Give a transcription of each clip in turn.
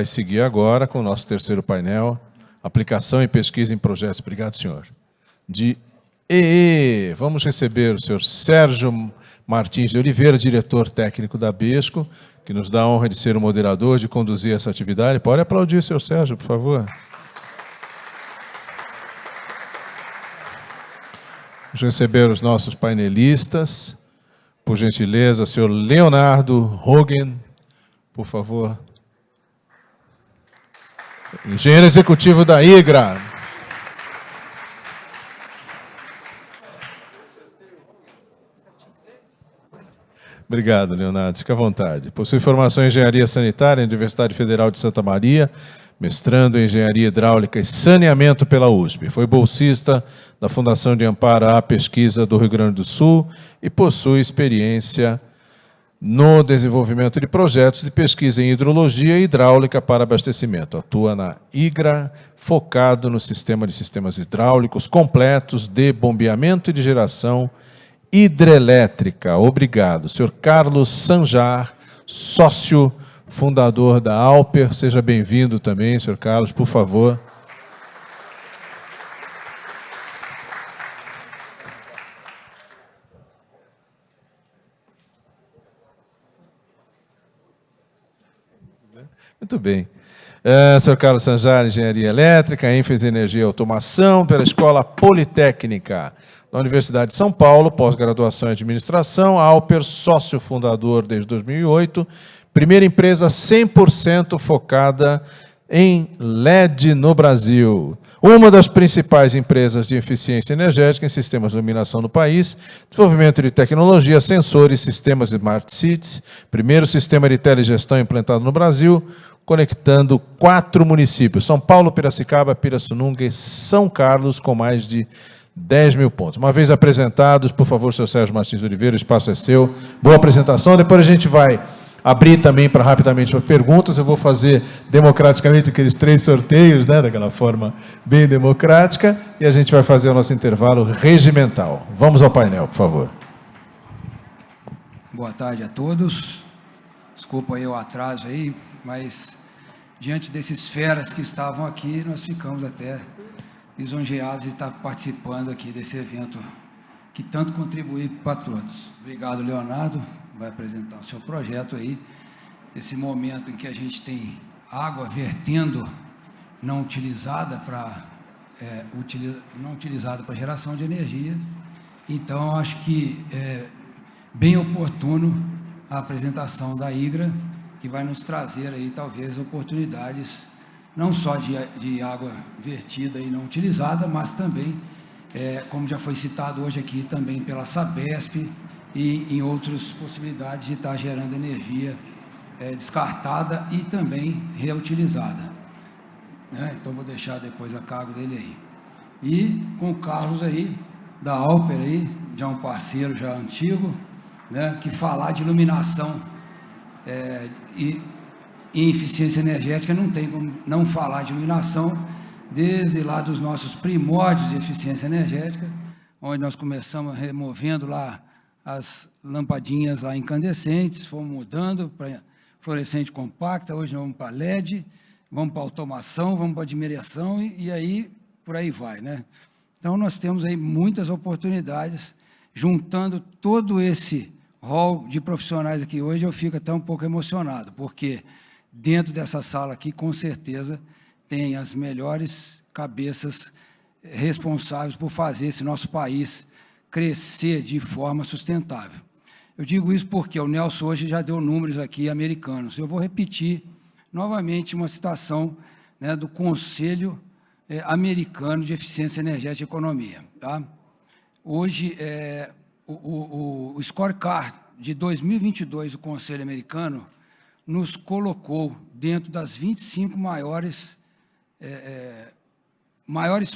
Vai seguir agora com o nosso terceiro painel, aplicação e pesquisa em projetos. Obrigado, senhor. De EE, vamos receber o senhor Sérgio Martins de Oliveira, diretor técnico da BESCO, que nos dá a honra de ser o moderador, de conduzir essa atividade. Pode aplaudir, senhor Sérgio, por favor. Vamos receber os nossos painelistas. Por gentileza, senhor Leonardo Hogan, por favor. Engenheiro executivo da IGRA. Obrigado, Leonardo. Fique à vontade. Possui formação em Engenharia Sanitária na Universidade Federal de Santa Maria, mestrando em Engenharia Hidráulica e Saneamento pela USP. Foi bolsista da Fundação de Amparo à Pesquisa do Rio Grande do Sul e possui experiência no desenvolvimento de projetos de pesquisa em hidrologia e hidráulica para abastecimento. Atua na IGRA, focado no sistema de sistemas hidráulicos completos de bombeamento e de geração hidrelétrica. Obrigado. Senhor Carlos Sanjar, sócio fundador da Alper. Seja bem-vindo também, senhor Carlos, por favor. Muito bem. Senhor Carlos Sanjar, Engenharia Elétrica, ênfase em Energia e Automação, pela Escola Politécnica da Universidade de São Paulo, pós-graduação em Administração, Alper, sócio fundador desde 2008, primeira empresa 100% focada em LED no Brasil. Uma das principais empresas de eficiência energética em sistemas de iluminação no país, desenvolvimento de tecnologia, sensores, sistemas Smart Cities, primeiro sistema de telegestão implantado no Brasil, conectando 4 municípios, São Paulo, Piracicaba, Pirassununga e São Carlos, com mais de 10 mil pontos. Uma vez apresentados, por favor, senhor Sérgio Martins de Oliveira, o espaço é seu. Boa apresentação. Depois a gente vai abrir também rapidamente para perguntas. Eu vou fazer democraticamente aqueles 3 sorteios, né, daquela forma bem democrática, e a gente vai fazer o nosso intervalo regimental. Vamos ao painel, por favor. Boa tarde a todos. Desculpa aí o atraso aí, mas diante desses feras que estavam aqui, nós ficamos até lisonjeados de estar participando aqui desse evento que tanto contribui para todos. Obrigado, Leonardo. Vai apresentar o seu projeto aí, esse momento em que a gente tem água vertendo não utilizada para geração de energia. Então, acho que é bem oportuno a apresentação da IGRA, que vai nos trazer aí talvez oportunidades não só de água vertida e não utilizada, mas também, como já foi citado hoje aqui, também pela Sabesp, e em outras possibilidades de estar gerando energia descartada e também reutilizada. Então, vou deixar depois a cargo dele aí. E com o Carlos aí, da Alper aí, já um parceiro já antigo, né, que falar de iluminação e eficiência energética não tem como não falar de iluminação, desde lá dos nossos primórdios de eficiência energética, onde nós começamos removendo lá as lampadinhas lá incandescentes, fomos mudando para fluorescente compacta, hoje vamos para LED, vamos para automação, vamos para admiração e aí por aí vai, né? Então nós temos aí muitas oportunidades, juntando todo esse rol de profissionais aqui hoje, eu fico até um pouco emocionado, porque dentro dessa sala aqui, com certeza, tem as melhores cabeças responsáveis por fazer esse nosso país crescer de forma sustentável. Eu digo isso porque o Nelson hoje já deu números aqui americanos. Eu vou repetir novamente uma citação, né, do Conselho Americano de Eficiência Energética e Economia. Tá? Hoje, o scorecard de 2022 do Conselho Americano nos colocou dentro das 25 maiores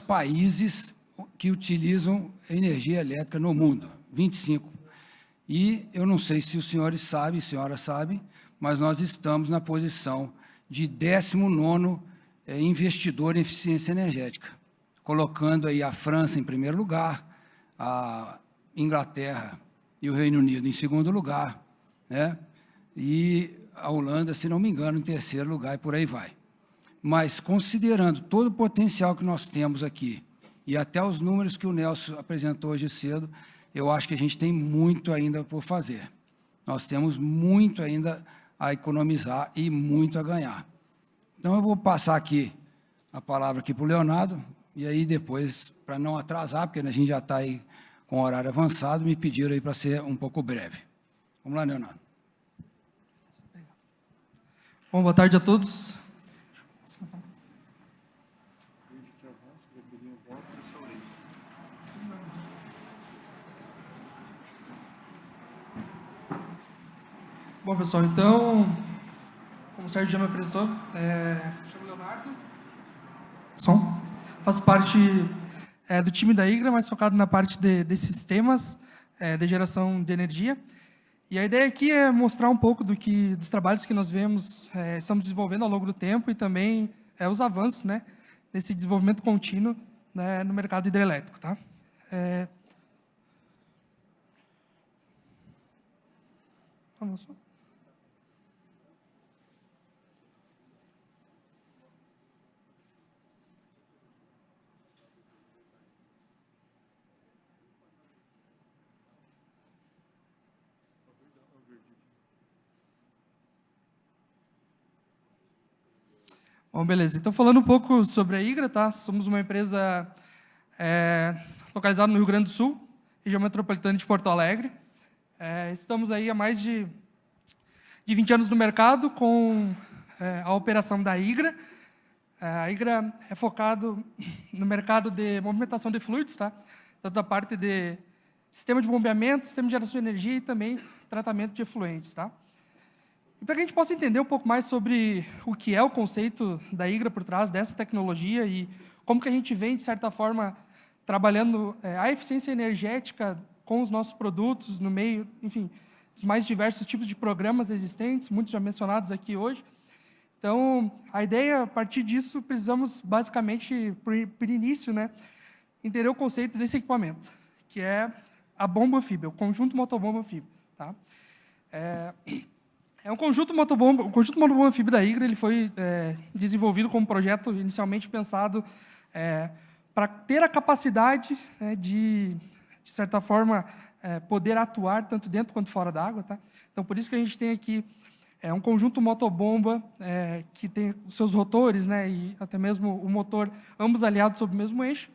países que utilizam energia elétrica no mundo, 25. E eu não sei se os senhores sabem, senhora sabe, mas nós estamos na posição de 19º investidor em eficiência energética, colocando aí a França em primeiro lugar, a Inglaterra e o Reino Unido em segundo lugar, né? E a Holanda, se não me engano, em terceiro lugar, e por aí vai. Mas, considerando todo o potencial que nós temos aqui, e até os números que o Nelson apresentou hoje cedo, eu acho que a gente tem muito ainda por fazer. Nós temos muito ainda a economizar e muito a ganhar. Então, eu vou passar aqui a palavra aqui para o Leonardo, e aí depois, para não atrasar, porque a gente já está aí com o horário avançado, me pediram aí para ser um pouco breve. Vamos lá, Leonardo. Bom, boa tarde a todos. Bom, pessoal, então, como o Sérgio já me apresentou, chamo Leonardo, faço parte do time da IGRA, mais focado na parte de sistemas de geração de energia. E a ideia aqui é mostrar um pouco dos trabalhos que nós estamos desenvolvendo ao longo do tempo e também os avanços, né, nesse desenvolvimento contínuo, né, no mercado hidrelétrico. Tá? Vamos. Bom, beleza. Então, falando um pouco sobre a IGRA, tá? Somos uma empresa localizada no Rio Grande do Sul, região metropolitana de Porto Alegre. Estamos aí há mais de 20 anos no mercado com a operação da IGRA. A IGRA é focado no mercado de movimentação de fluidos, tá? Tanto a parte de sistema de bombeamento, sistema de geração de energia e também tratamento de efluentes, tá? E para que a gente possa entender um pouco mais sobre o que é o conceito da IGRA por trás dessa tecnologia e como que a gente vem, de certa forma, trabalhando a eficiência energética com os nossos produtos no meio, enfim, dos mais diversos tipos de programas existentes, muitos já mencionados aqui hoje. Então, a ideia, a partir disso, precisamos, basicamente, por início, né, entender o conceito desse equipamento, que é a bomba anfíbia, o conjunto motobomba anfíbia. Tá? O conjunto motobomba anfíbio da IGRA, ele foi desenvolvido como projeto inicialmente pensado para ter a capacidade de certa forma, poder atuar tanto dentro quanto fora da água. Tá? Então, por isso que a gente tem aqui um conjunto motobomba que tem os seus rotores, né, e até mesmo o motor, ambos aliados sobre o mesmo eixo.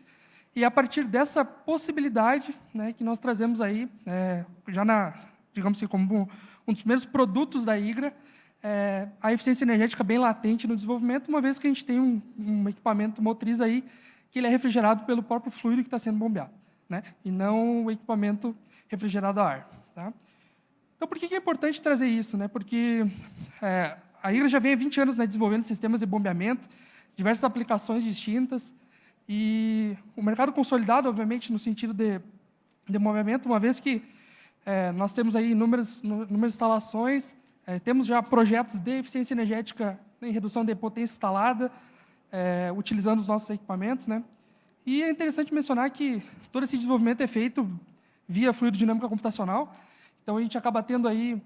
E a partir dessa possibilidade, né, que nós trazemos aí, já digamos assim, como um dos primeiros produtos da IGRA, a eficiência energética bem latente no desenvolvimento, uma vez que a gente tem um equipamento motriz aí que ele é refrigerado pelo próprio fluido que está sendo bombeado, né, e não o equipamento refrigerado a ar. Tá? Então, por que é importante trazer isso? Né? Porque a IGRA já vem há 20 anos, né, desenvolvendo sistemas de bombeamento, diversas aplicações distintas, e o mercado consolidado, obviamente, no sentido de bombeamento, uma vez que nós temos aí inúmeras instalações, temos já projetos de eficiência energética em redução de potência instalada, utilizando os nossos equipamentos. Né? E é interessante mencionar que todo esse desenvolvimento é feito via fluidodinâmica computacional. Então, a gente acaba tendo aí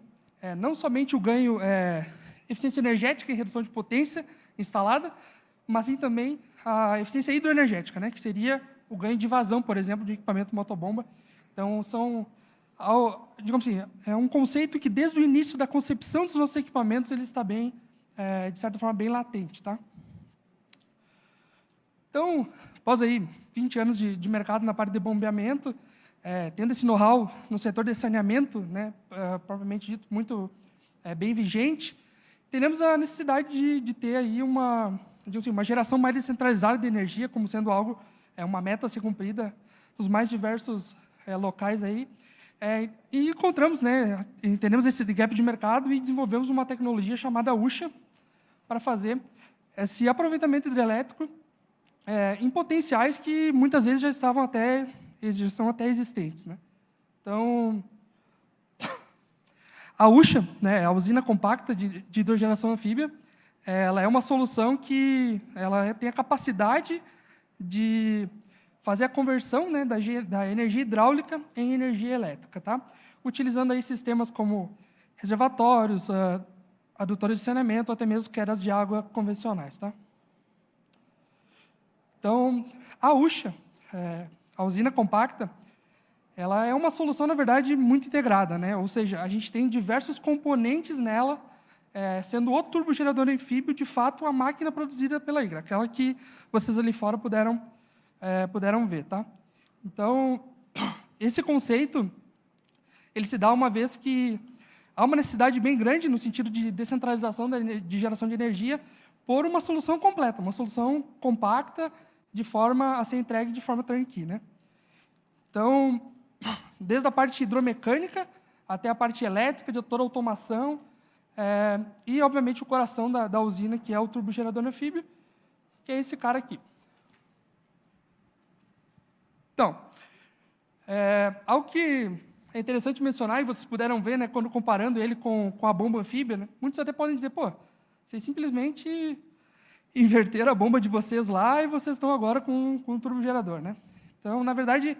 não somente o ganho eficiência energética e redução de potência instalada, mas sim também a eficiência hidroenergética, né, que seria o ganho de vazão, por exemplo, de equipamento motobomba. Então, digamos assim, é um conceito que, desde o início da concepção dos nossos equipamentos, ele está bem, de certa forma, bem latente. Tá? Então, após aí 20 anos de mercado na parte de bombeamento, tendo esse know-how no setor de saneamento, né, propriamente dito, muito bem vigente, teremos a necessidade de ter aí uma geração mais descentralizada de energia, como sendo algo, uma meta a ser cumprida nos mais diversos locais aí. E encontramos, né, entendemos esse gap de mercado e desenvolvemos uma tecnologia chamada USHA para fazer esse aproveitamento hidrelétrico em potenciais que muitas vezes já são até existentes. Né? Então, a USHA, né, a usina compacta de hidrogenação anfíbia, ela é uma solução que ela tem a capacidade de fazer a conversão, né, da energia hidráulica em energia elétrica, tá? Utilizando aí sistemas como reservatórios, adutora de saneamento, ou até mesmo quedas de água convencionais. Tá? Então, a USHA, a usina compacta, ela é uma solução, na verdade, muito integrada, né? Ou seja, a gente tem diversos componentes nela, sendo o turbogerador anfíbio, de fato, a máquina produzida pela IGRA, aquela que vocês ali fora puderam ver. Tá? Então, esse conceito, ele se dá uma vez que há uma necessidade bem grande no sentido de descentralização de geração de energia por uma solução completa, uma solução compacta, de forma a ser entregue de forma turnkey, né? Então, desde a parte hidromecânica até a parte elétrica, de toda a automação, e, obviamente, o coração da usina, que é o turbogerador anfíbio, que é esse cara aqui. Então, algo que é interessante mencionar, e vocês puderam ver, né, quando comparando ele com a bomba anfíbia, né, muitos até podem dizer, pô, vocês simplesmente inverteram a bomba de vocês lá e vocês estão agora com um turbogerador. Né? Então, na verdade,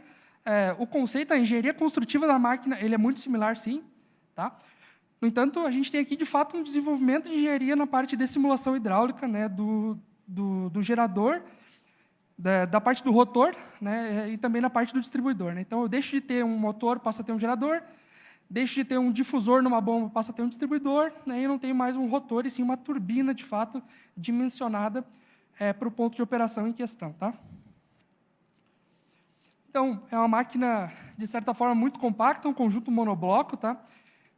o conceito, a engenharia construtiva da máquina, ele é muito similar, sim. Tá? No entanto, a gente tem aqui, de fato, um desenvolvimento de engenharia na parte de simulação hidráulica, né, do gerador, da parte do rotor, né, e também na parte do distribuidor. Né? Então, eu deixo de ter um motor, passo a ter um gerador, deixo de ter um difusor numa bomba, passo a ter um distribuidor, né, e não tenho mais um rotor, e sim uma turbina, de fato, dimensionada para o ponto de operação em questão. Tá? Então, é uma máquina, de certa forma, muito compacta, um conjunto monobloco. Tá?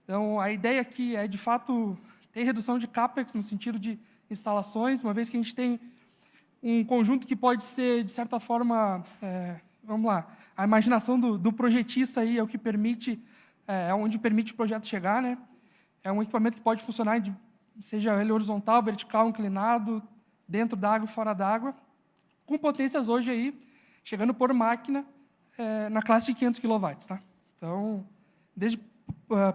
Então, a ideia aqui é, de fato, ter redução de CAPEX no sentido de instalações, uma vez que a gente tem um conjunto que pode ser, de certa forma, vamos lá, a imaginação do projetista aí é o que permite, onde permite o projeto chegar. Né? É um equipamento que pode funcionar, seja ele horizontal, vertical, inclinado, dentro d'água e fora d'água, com potências hoje aí, chegando por máquina, na classe de 500 kW. Tá? Então, desde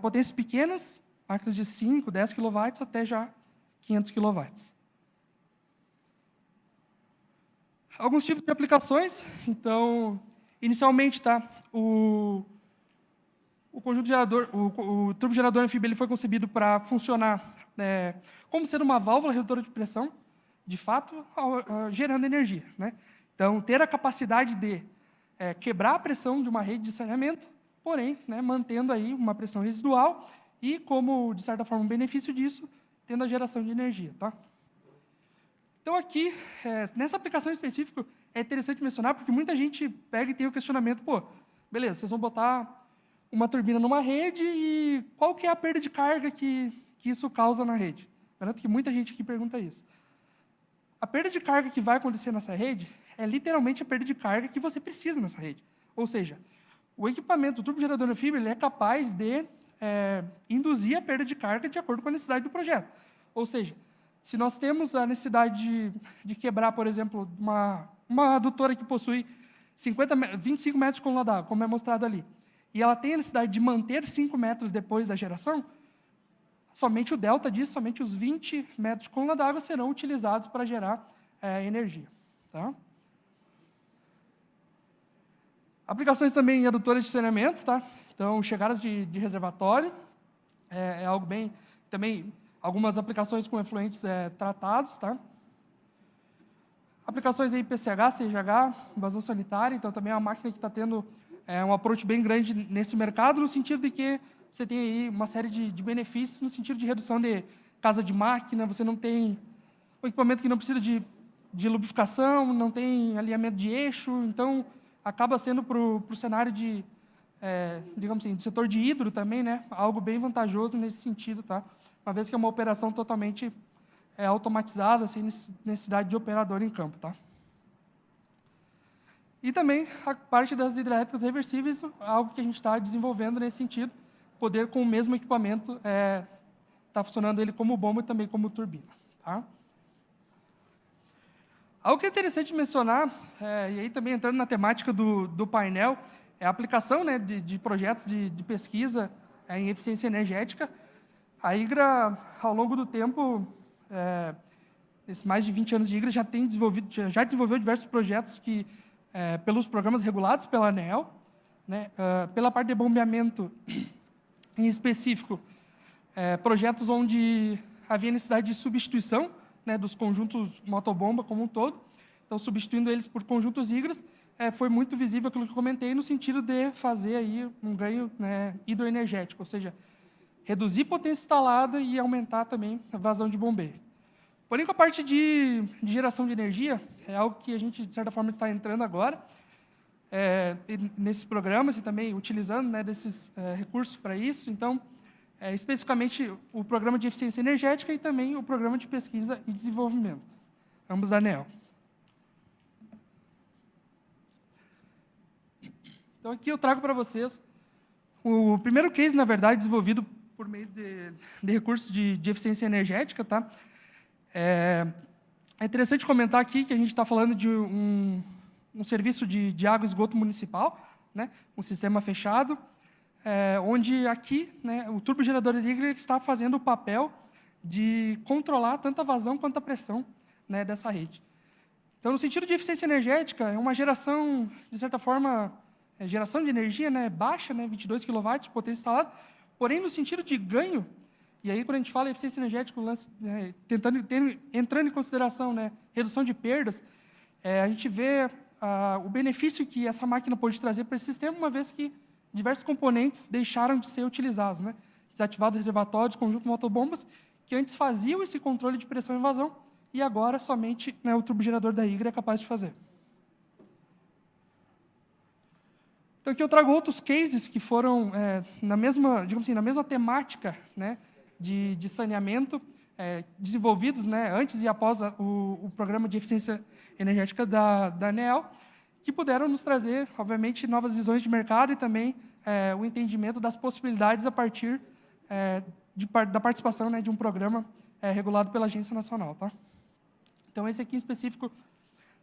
potências pequenas, máquinas de 5, 10 kW, até já 500 kW. Alguns tipos de aplicações. Então, inicialmente, tá, o conjunto gerador, o turbogerador anfíbio, ele foi concebido para funcionar como sendo uma válvula redutora de pressão, de fato, gerando energia. Né? Então, ter a capacidade de quebrar a pressão de uma rede de saneamento, porém, né, mantendo aí uma pressão residual e, como, de certa forma, um benefício disso, tendo a geração de energia. Tá? Então, aqui, nessa aplicação específica, é interessante mencionar, porque muita gente pega e tem o questionamento, pô, beleza, vocês vão botar uma turbina numa rede e qual que é a perda de carga que isso causa na rede? Garanto que muita gente aqui pergunta isso. A perda de carga que vai acontecer nessa rede é literalmente a perda de carga que você precisa nessa rede. Ou seja, o equipamento, o turbogerador anfíbio, ele é capaz de induzir a perda de carga de acordo com a necessidade do projeto. Ou seja, se nós temos a necessidade de quebrar, por exemplo, uma adutora que possui 25 metros de coluna d'água, como é mostrado ali, e ela tem a necessidade de manter 5 metros depois da geração, somente o delta disso, somente os 20 metros de coluna d'água serão utilizados para gerar energia. Tá? Aplicações também em adutores de saneamento. Tá? Então, chegadas de reservatório, é algo bem... Também algumas aplicações com efluentes tratados. Tá? Aplicações aí PCH, CGH, vazão sanitária. Então, também é uma máquina que está tendo um approach bem grande nesse mercado, no sentido de que você tem aí uma série de benefícios, no sentido de redução de casa de máquina, você não tem um equipamento que não precisa de lubrificação, não tem alinhamento de eixo, então acaba sendo para o cenário de, digamos assim, do setor de hidro também, né, algo bem vantajoso nesse sentido, tá? Uma vez que é uma operação totalmente automatizada, sem necessidade de operador em campo. Tá? E também a parte das hidrelétricas reversíveis, algo que a gente está desenvolvendo nesse sentido, poder com o mesmo equipamento tá funcionando ele como bomba e também como turbina. Tá? Algo que é interessante mencionar, e aí também entrando na temática do painel, é a aplicação, né, de projetos de pesquisa em eficiência energética. A IGRA, ao longo do tempo, nesses mais de 20 anos de IGRA, já desenvolveu diversos projetos que, pelos programas regulados pela ANEEL, né, pela parte de bombeamento em específico, projetos onde havia necessidade de substituição, né, dos conjuntos motobomba como um todo. Então, substituindo eles por conjuntos hígras, foi muito visível aquilo que eu comentei, no sentido de fazer aí um ganho, né, hidroenergético, ou seja, reduzir potência instalada e aumentar também a vazão de bombeio. Porém, com a parte de geração de energia, é algo que a gente, de certa forma, está entrando agora, nesses programas e também utilizando, né, desses recursos para isso. Então, especificamente o programa de eficiência energética e também o programa de pesquisa e desenvolvimento, ambos da ANEEL. Então, aqui eu trago para vocês o primeiro case, na verdade, desenvolvido por meio de recursos de eficiência energética. Tá? É interessante comentar aqui que a gente está falando de um serviço de água e esgoto municipal, né? Um sistema fechado, onde aqui, né, o turbogerador hídrico está fazendo o papel de controlar tanto a vazão quanto a pressão, né, dessa rede. Então, no sentido de eficiência energética, é uma geração, de certa forma, geração de energia, né, baixa, né, 22 kW de potência instalada, porém, no sentido de ganho, e aí, quando a gente fala em eficiência energética, entrando em consideração, né, redução de perdas, a gente vê o benefício que essa máquina pode trazer para esse sistema, uma vez que diversos componentes deixaram de ser utilizados, né? Desativados reservatórios, conjunto motobombas, que antes faziam esse controle de pressão e vazão, e agora somente, né, o turbogerador da Igra é capaz de fazer. Então, aqui eu trago outros cases que foram na mesma, digamos assim, na mesma temática, né, de saneamento, desenvolvidos, né, antes e após o programa de eficiência energética da ANEEL, que puderam nos trazer, obviamente, novas visões de mercado e também o entendimento das possibilidades a partir da participação, né, de um programa regulado pela Agência Nacional. Tá? Então, esse aqui em específico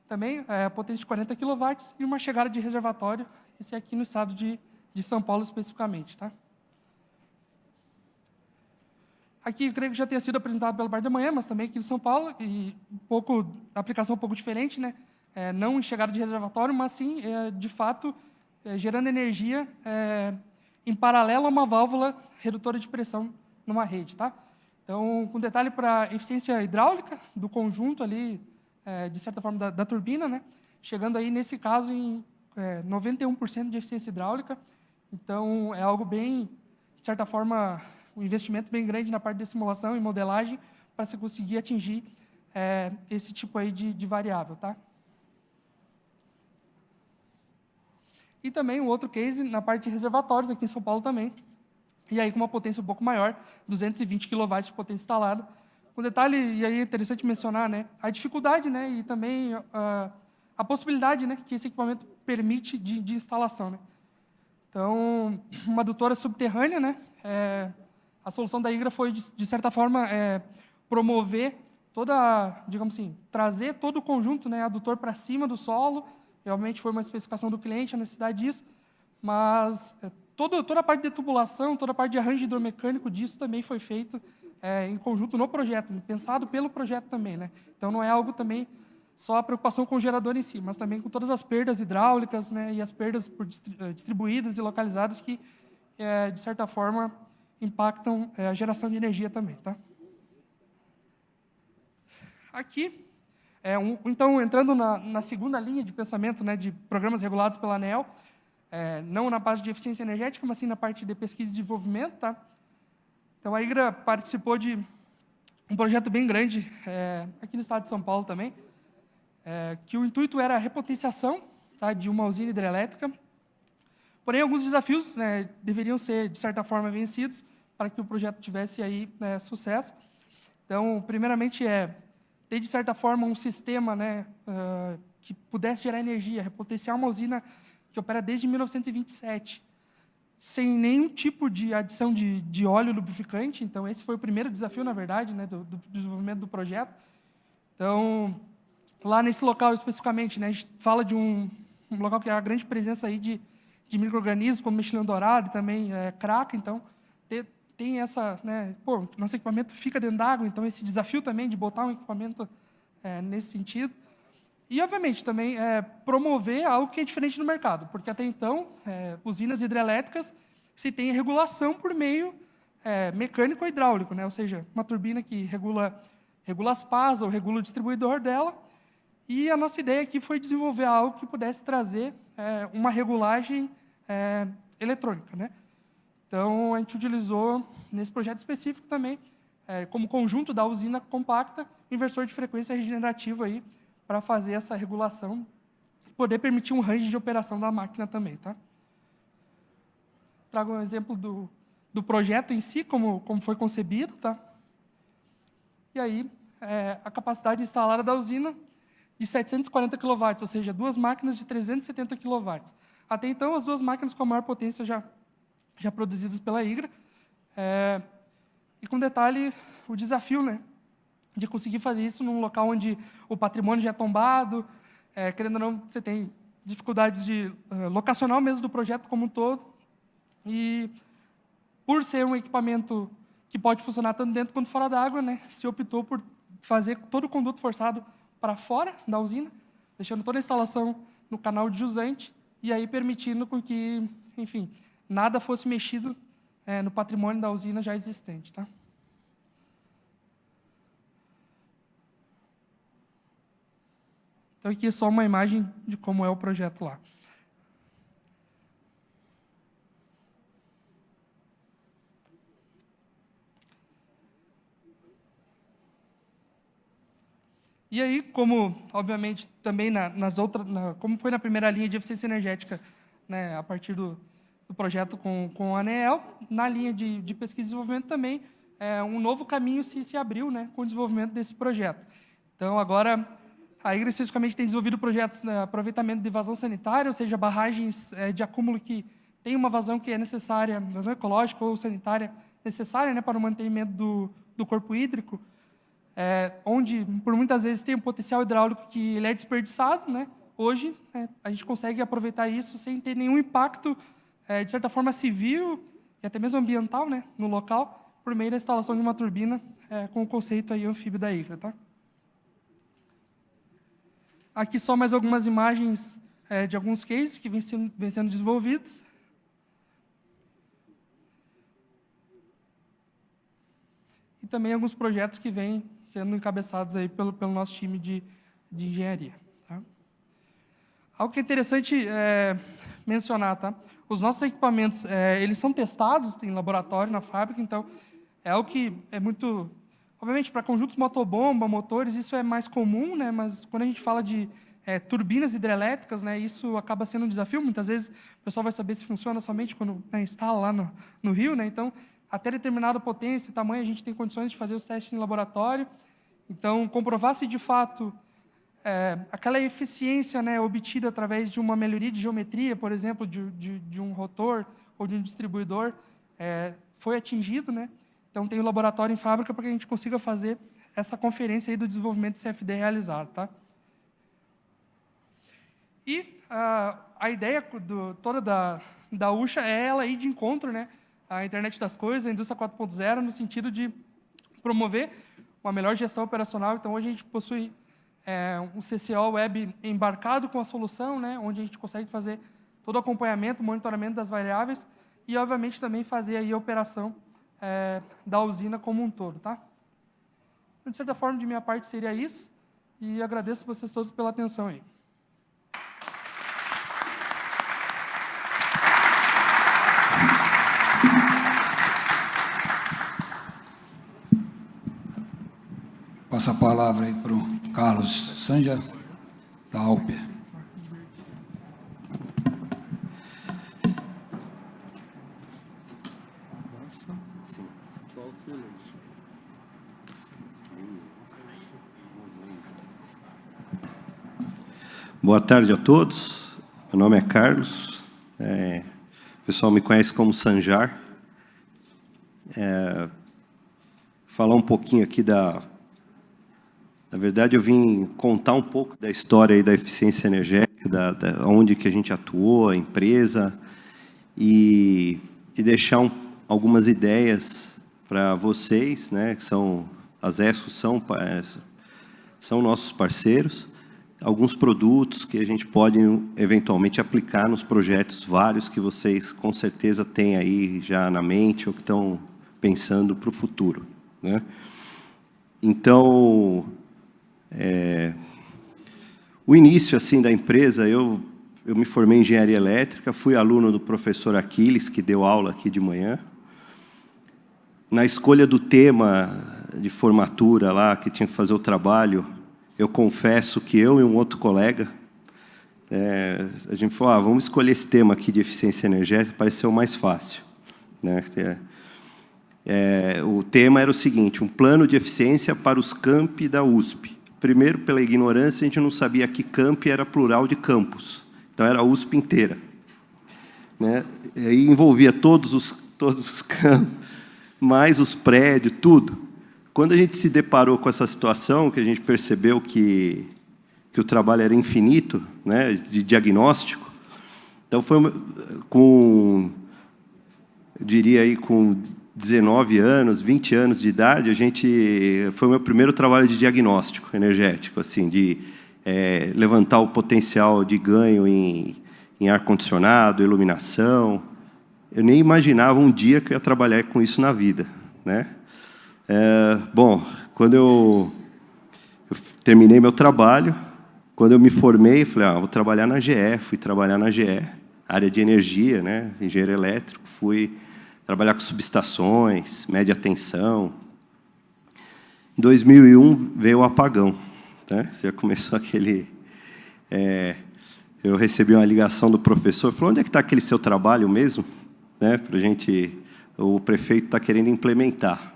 também potência de 40 kW e uma chegada de reservatório, esse aqui no estado de São Paulo especificamente. Tá? Aqui, eu creio que já tenha sido apresentado pela parte da manhã, mas também aqui em São Paulo, e a aplicação um pouco diferente, né? Não em chegada de reservatório, mas sim, de fato, gerando energia em paralelo a uma válvula redutora de pressão numa rede. Tá? Então, com detalhe para eficiência hidráulica do conjunto ali, de certa forma, da turbina, né? Chegando aí, nesse caso, em 91% de eficiência hidráulica. Então, é algo bem, de certa forma, um investimento bem grande na parte de simulação e modelagem para se conseguir atingir esse tipo aí de variável. Tá? E também um outro case na parte de reservatórios, aqui em São Paulo também, e aí com uma potência um pouco maior, 220 kW de potência instalada. Com detalhe, e aí é interessante mencionar, né, a dificuldade, né, e também a possibilidade, né, que esse equipamento permite de instalação. Né? Então, uma adutora subterrânea, né, a solução da Igra foi, de certa forma, promover digamos assim, trazer todo o conjunto, né, adutor para cima do solo. Realmente foi uma especificação do cliente, a necessidade disso, mas toda a parte de tubulação, toda a parte de arranjo hidromecânico disso também foi feito em conjunto no projeto, pensado pelo projeto também. Né? Então, não é algo também só a preocupação com o gerador em si, mas também com todas as perdas hidráulicas, né, e as perdas distribuídas e localizadas que, de certa forma, impactam a geração de energia também. Tá? Aqui, então, entrando na segunda linha de pensamento, né, de programas regulados pela ANEEL, não na base de eficiência energética, mas sim na parte de pesquisa e desenvolvimento. Tá? Então, a Igra participou de um projeto bem grande, aqui no estado de São Paulo também, que o intuito era a repotenciação, tá, de uma usina hidrelétrica. Porém, alguns desafios, né, deveriam ser, de certa forma, vencidos para que o projeto tivesse aí, sucesso. Então, primeiramente, ter, de certa forma, um sistema, né, que pudesse gerar energia, repotenciar uma usina que opera desde 1927, sem nenhum tipo de adição de óleo lubrificante. Então, esse foi o primeiro desafio, na verdade, né, do desenvolvimento do projeto. Então, lá nesse local, especificamente, né, a gente fala de um local que há grande presença aí de micro-organismos, como mexilhão dourado e também craca. Então, tem essa, né, nosso equipamento fica dentro d'água, então esse desafio também de botar um equipamento nesse sentido. E, obviamente, também promover algo que é diferente no mercado, porque até então, usinas hidrelétricas se tem regulação por meio mecânico ou hidráulico, né? Ou seja, uma turbina que regula as pás ou regula o distribuidor dela. E a nossa ideia aqui foi desenvolver algo que pudesse trazer uma regulagem eletrônica, né? Então, a gente utilizou, nesse projeto específico também, como conjunto da usina compacta, inversor de frequência regenerativa aí, para fazer essa regulação e poder permitir um range de operação da máquina também, tá? Trago um exemplo do projeto em si, como foi concebido, tá? E aí, a capacidade instalada da usina de 740 kW, ou seja, 2 máquinas de 370 kW. Até então, as 2 máquinas com a maior potência já produzidas pela Igra. E com detalhe, o desafio, né, de conseguir fazer isso num local onde o patrimônio já é tombado, querendo ou não, você tem dificuldades de locacional mesmo do projeto como um todo. E por ser um equipamento que pode funcionar tanto dentro quanto fora da água, né, se optou por fazer todo o conduto forçado para fora da usina, deixando toda a instalação no canal de jusante, e aí permitindo com que, enfim, nada fosse mexido no patrimônio da usina já existente, tá? Então, aqui é só uma imagem de como é o projeto lá. E aí, como, obviamente, também como foi na primeira linha de eficiência energética, né, a partir do projeto com a ANEEL, na linha de pesquisa e desenvolvimento também, um novo caminho se abriu, né, com o desenvolvimento desse projeto. Então, agora, a Igra especificamente tem desenvolvido projetos de aproveitamento de vazão sanitária, ou seja, barragens de acúmulo que tem uma vazão que é necessária, vazão ecológica ou sanitária necessária, né, para o mantenimento do corpo hídrico, onde, por muitas vezes, tem um potencial hidráulico que ele é desperdiçado, né? Hoje, a gente consegue aproveitar isso sem ter nenhum impacto, de certa forma, civil e até mesmo ambiental, né, no local, por meio da instalação de uma turbina com o conceito aí anfíbio da Igra, tá? Aqui só mais algumas imagens de alguns cases que vêm sendo desenvolvidos. E também alguns projetos que vêm sendo encabeçados aí pelo nosso time de engenharia. Tá? Algo que é interessante mencionar, tá? Os nossos equipamentos, eles são testados em laboratório, na fábrica, então é algo que é muito... Obviamente, para conjuntos motobomba, motores, isso é mais comum, né? Mas quando a gente fala de turbinas hidrelétricas, né, isso acaba sendo um desafio. Muitas vezes o pessoal vai saber se funciona somente quando instala lá no rio, né? Então, até determinada potência e tamanho, a gente tem condições de fazer os testes em laboratório. Então, comprovar se, de fato, aquela eficiência, né, obtida através de uma melhoria de geometria, por exemplo, de um rotor ou de um distribuidor, foi atingido, né? Então, tem o laboratório em fábrica para que a gente consiga fazer essa conferência aí do desenvolvimento CFD realizado, tá? E a ideia toda da UXA é ela ir de encontro, né, à internet das coisas, a indústria 4.0, no sentido de promover uma melhor gestão operacional. Então, hoje a gente possui um CCO Web embarcado com a solução, né, onde a gente consegue fazer todo o acompanhamento, monitoramento das variáveis e, obviamente, também fazer aí a operação da usina como um todo, tá? De certa forma, de minha parte, seria isso. E agradeço vocês todos pela atenção aí. Passo a palavra aí para o Carlos Sanja, da Alper. Boa tarde a todos. Meu nome é Carlos. O pessoal me conhece como Sanjar. Falar um pouquinho aqui Na verdade, eu vim contar um pouco da história aí da eficiência energética, onde que a gente atuou, a empresa, e deixar algumas ideias para vocês, né, que são as ESCO são nossos parceiros, alguns produtos que a gente pode eventualmente aplicar nos projetos vários que vocês com certeza têm aí já na mente ou que estão pensando para o futuro, né? Então, o início assim da empresa, eu me formei em engenharia elétrica, fui aluno do professor Aquiles, que deu aula aqui de manhã. Na escolha do tema de formatura lá, que tinha que fazer o trabalho, eu confesso que eu e um outro colega, a gente falou, vamos escolher esse tema aqui de eficiência energética, pareceu mais fácil, né? O tema era o seguinte: um plano de eficiência para os campi da USP. Primeiro, pela ignorância, a gente não sabia que campi era plural de campus. Então, era a USP inteira, né? E aí envolvia todos os campos, mais os prédios, tudo. Quando a gente se deparou com essa situação, que a gente percebeu que o trabalho era infinito, né, de diagnóstico, então foi eu diria aí com 19 anos, 20 anos de idade, foi o meu primeiro trabalho de diagnóstico energético, assim, de levantar o potencial de ganho em ar-condicionado, iluminação. Eu nem imaginava um dia que eu ia trabalhar com isso na vida, né? Bom, quando eu terminei meu trabalho, quando eu me formei, falei, vou trabalhar na GE. Fui trabalhar na GE, área de energia, né? Engenheiro elétrico. Fui trabalhar com subestações, média tensão. Em 2001 veio o apagão, né? Já começou aquele... eu recebi uma ligação do professor, falou, onde é que está aquele seu trabalho mesmo? Né? Pra gente, o prefeito está querendo implementar.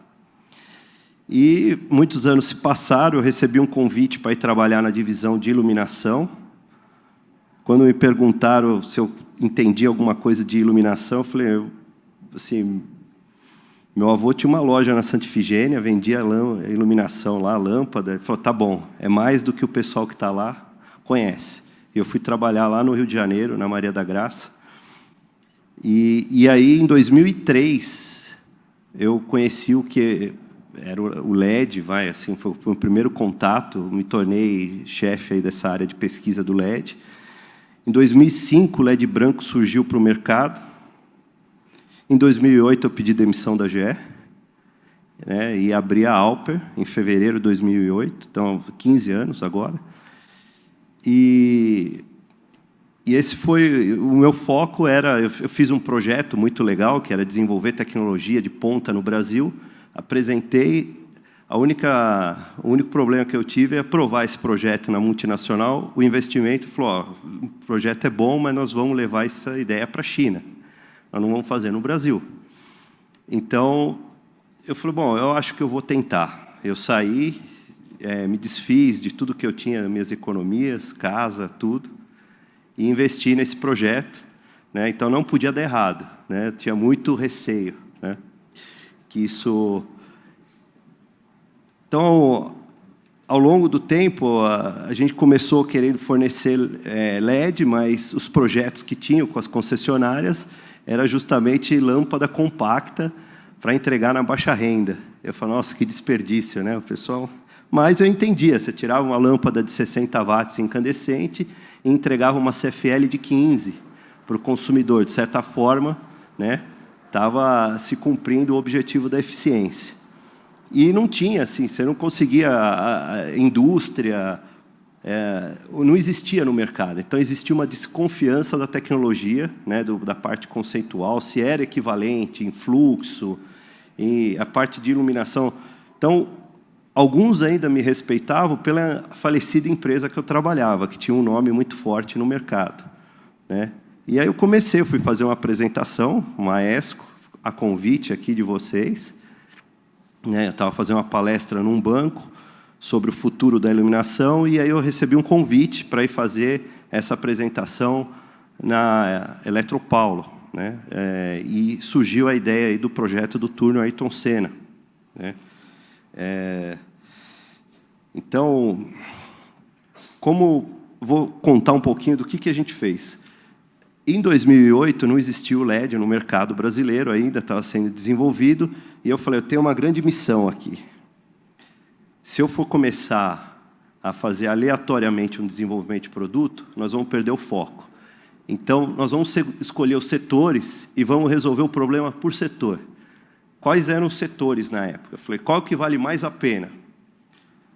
E muitos anos se passaram, eu recebi um convite para ir trabalhar na divisão de iluminação. Quando me perguntaram se eu entendia alguma coisa de iluminação, eu falei, assim, meu avô tinha uma loja na Santa Ifigênia, vendia iluminação lá, lâmpada. Ele falou, tá bom, é mais do que o pessoal que está lá conhece. Eu fui trabalhar lá no Rio de Janeiro, na Maria da Graça. E aí, em 2003, eu conheci o que era o LED, assim, foi o meu primeiro contato, me tornei chefe aí dessa área de pesquisa do LED. Em 2005, o LED branco surgiu para o mercado. Em 2008, eu pedi demissão da GE, né, e abri a Alper em fevereiro de 2008, então 15 anos agora. E esse foi o meu foco. Eu fiz um projeto muito legal, que era desenvolver tecnologia de ponta no Brasil. Apresentei. O único problema que eu tive é aprovar esse projeto na multinacional. O investimento falou, o projeto é bom, mas nós vamos levar essa ideia para a China. Nós não vamos fazer no Brasil. Então, eu falei, bom, eu acho que eu vou tentar. Eu saí, me desfiz de tudo que eu tinha, minhas economias, casa, tudo, e investi nesse projeto, né? Então, não podia dar errado, né? Eu tinha muito receio, né? Que isso... Então, ao longo do tempo, a gente começou querendo fornecer LED, mas os projetos que tinham com as concessionárias era justamente lâmpada compacta para entregar na baixa renda. Eu falei, nossa, que desperdício, né, o pessoal? Mas eu entendia, você tirava uma lâmpada de 60 watts incandescente e entregava uma CFL de 15 para o consumidor. De certa forma, né, estava se cumprindo o objetivo da eficiência. E não tinha, assim, você não conseguia, a indústria, não existia no mercado. Então, existia uma desconfiança da tecnologia, né, da parte conceitual, se era equivalente em fluxo, e a parte de iluminação. Então, alguns ainda me respeitavam pela falecida empresa que eu trabalhava, que tinha um nome muito forte no mercado, né? E aí eu fui fazer uma apresentação, uma ESCO, a convite aqui de vocês, né? Eu estava fazendo uma palestra num banco sobre o futuro da iluminação, e aí eu recebi um convite para ir fazer essa apresentação na Eletropaulo, né? E surgiu a ideia aí do projeto do túnel Ayrton Senna, né? Então, vou contar um pouquinho do que a gente fez. Em 2008, não existia o LED no mercado brasileiro ainda, estava sendo desenvolvido, e eu falei, eu tenho uma grande missão aqui. Se eu for começar a fazer aleatoriamente um desenvolvimento de produto, nós vamos perder o foco. Então, nós vamos escolher os setores e vamos resolver o problema por setor. quais eram os setores na época. Eu falei, qual que vale mais a pena?